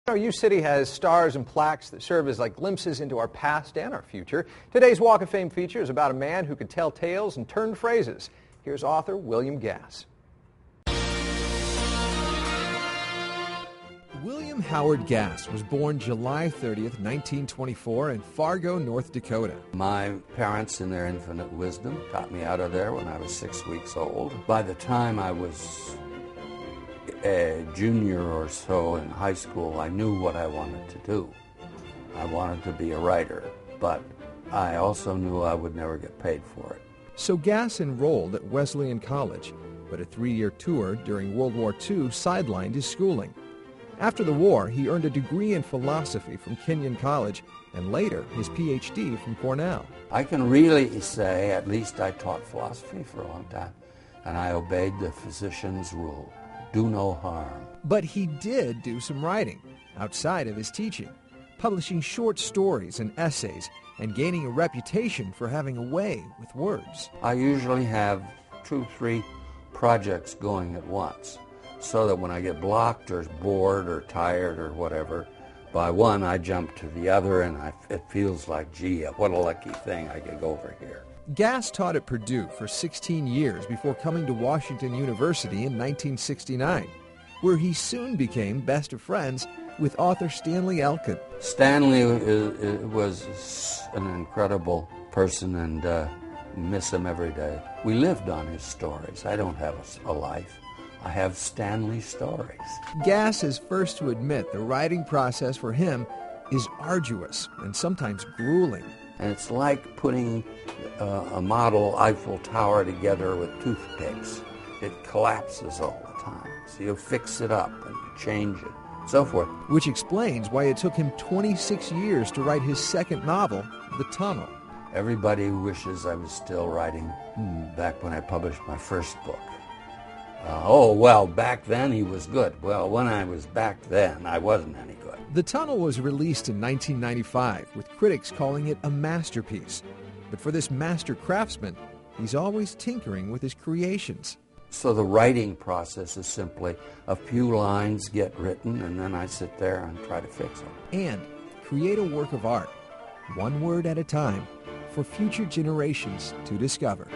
Our U-City has stars and plaques that serve as like glimpses into our past and our future. Today's Walk of Fame feature is about a man who could tell tales and turn phrases. Here's author William Gass. William Howard Gass was born July 30th, 1924 in Fargo, North Dakota. My parents, in their infinite wisdom, got me out of there when I was 6 weeks old. By the time I was a junior or so in high school, I knew what I wanted to do. I wanted to be a writer, but I also knew I would never get paid for it. So Gass enrolled at Wesleyan College, but a 3-year tour during World War II sidelined his schooling. After the war, he earned a degree in philosophy from Kenyon College and later his Ph.D. from Cornell. I can really say at least I taught philosophy for a long time, and I obeyed the physician's rule. Do no harm. But he did do some writing outside of his teaching, publishing short stories and essays and gaining a reputation for having a way with words. I usually have 2-3 projects going at once, so that when I get blocked or bored or tired or whatever, by one I jump to the other, and it feels like, gee, what a lucky thing I could go over here. Gass taught at Purdue for 16 years before coming to Washington University in 1969, where he soon became best of friends with author Stanley Elkin. Stanley was an incredible person, and miss him every day. We lived on his stories. I don't have a life. I have Stanley stories. Gass is first to admit the writing process for him is arduous and sometimes grueling. And it's like putting a model Eiffel Tower together with toothpicks. It collapses all the time. So you fix it up and change it, so forth. Which explains why it took him 26 years to write his second novel, The Tunnel. Everybody wishes I was still writing back when I published my first book. Well, back then he was good. Well, when I was back then, I wasn't any good. The Tunnel was released in 1995, with critics calling it a masterpiece. But for this master craftsman, he's always tinkering with his creations. So the writing process is simply a few lines get written, and then I sit there and try to fix them. And create a work of art, one word at a time, for future generations to discover.